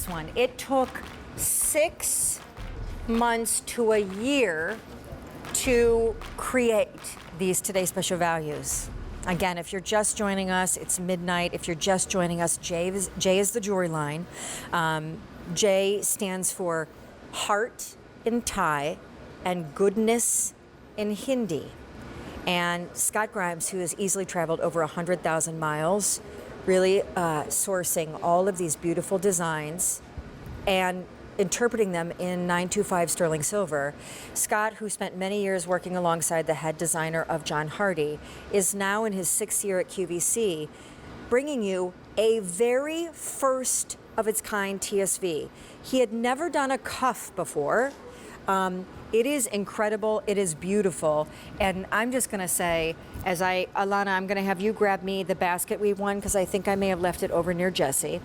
this one. It took 6 months to a year to create these Today Special Values. Again, if you're just joining us, it's midnight. If you're just joining us, J is the jewelry line. J stands for heart in Thai and goodness in Hindi. And Scott Grimes, who has easily traveled over 100,000 miles, really sourcing all of these beautiful designs and interpreting them in 925 sterling silver. Scott, who spent many years working alongside the head designer of John Hardy, is now in his 6th year at QVC, bringing you a very first of its kind TSV. He had never done a cuff before. It is incredible, it is beautiful, and I'm just gonna say, Alana, I'm gonna have you grab me the basket weave one, because I think I may have left it over near Jessie.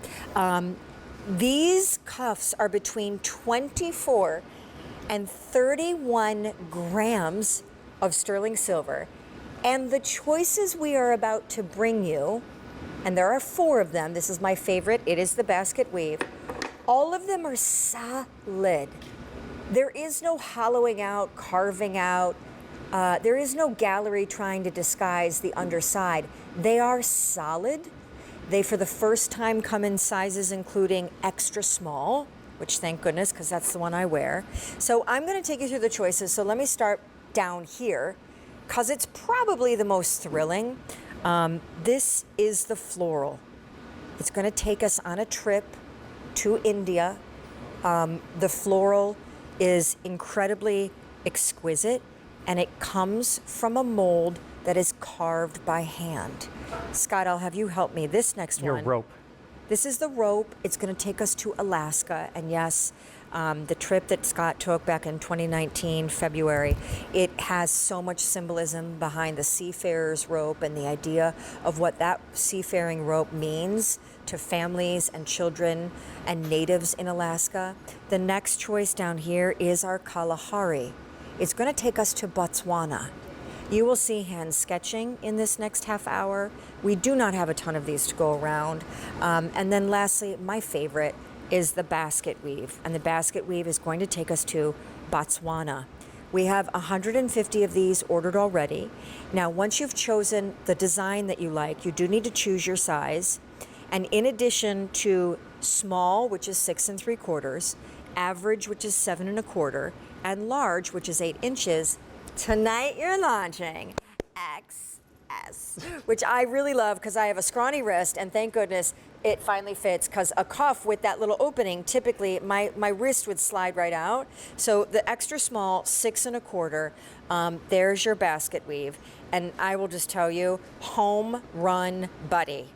These cuffs are between 24 and 31 grams of sterling silver. And the choices we are about to bring you, and there are 4 of them, this is my favorite, it is the basket weave. All of them are solid. There is no hollowing out, carving out. There is no gallery trying to disguise the underside. They are solid. They, for the first time, come in sizes including extra small, which thank goodness, because that's the one I wear. So I'm going to take you through the choices. So let me start down here, because it's probably the most thrilling. This is the floral. It's going to take us on a trip to India. The floral is incredibly exquisite, and it comes from a mold that is carved by hand. Scott, I'll have you help me. This next Your one. rope. This is the rope. It's going to take us to Alaska. And yes, the trip that Scott took back in 2019, February, it has so much symbolism behind the seafarer's rope and the idea of what that seafaring rope means to families and children and natives in Alaska. The next choice down here is our Kalahari. It's going to take us to Botswana. You will see hand sketching in this next half hour. We do not have a ton of these to go around. And then lastly, my favorite is the basket weave. And the basket weave is going to take us to Botswana. We have 150 of these ordered already. Now, once you've chosen the design that you like, you do need to choose your size. And in addition to small, which is 6 3/4, average, which is 7 1/4, and large, which is 8 inches, tonight you're launching XS, which I really love because I have a scrawny wrist, and thank goodness it finally fits, because a cuff with that little opening, typically my wrist would slide right out. So the extra small 6 1/4, there's your basket weave. And I will just tell you, home run buddy.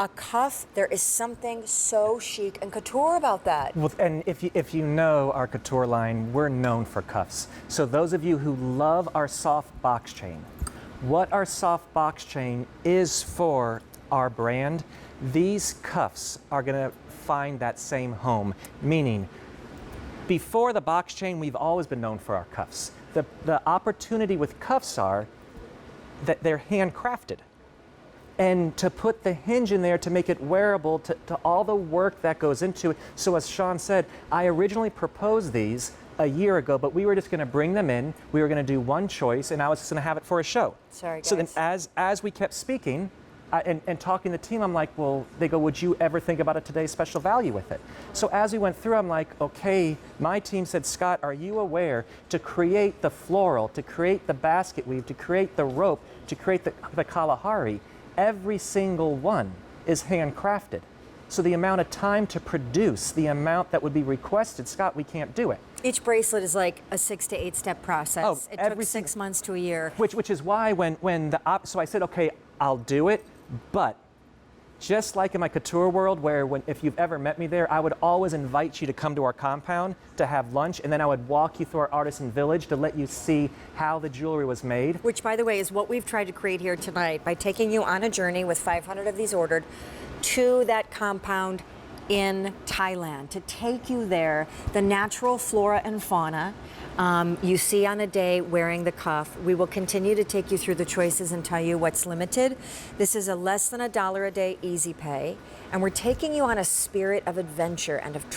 A cuff, there is something so chic and couture about that. Well, and if you know our couture line, we're known for cuffs. So those of you who love our soft box chain, what our soft box chain is for our brand, these cuffs are gonna find that same home. Meaning, before the box chain, we've always been known for our cuffs. The opportunity with cuffs are that they're handcrafted. And to put the hinge in there to make it wearable, to all the work that goes into it. So as Sean said, I originally proposed these a year ago, but we were just gonna bring them in. We were gonna do one choice, and I was just gonna have it for a show. Sorry, guys. So then as we kept speaking and talking to the team, I'm like, well, they go, would you ever think about a Today's Special Value with it? So as we went through, I'm like, okay, my team said, Scott, are you aware to create the floral, to create the basket weave, to create the rope, to create the Kalahari, every single one is handcrafted. So the amount of time to produce, the amount that would be requested, Scott, we can't do it. Each bracelet is like a 6 to 8 step process. Oh, it took 6 months to a year. Which is why so I said, okay, I'll do it, but just like in my couture world, where if you've ever met me there, I would always invite you to come to our compound to have lunch, and then I would walk you through our artisan village to let you see how the jewelry was made. Which, by the way, is what we've tried to create here tonight by taking you on a journey with 500 of these ordered to that compound in Thailand, to take you there, the natural flora and fauna you see on a day wearing the cuff. We will continue to take you through the choices and tell you what's limited. This is a less than $1 a day easy pay, and we're taking you on a spirit of adventure and of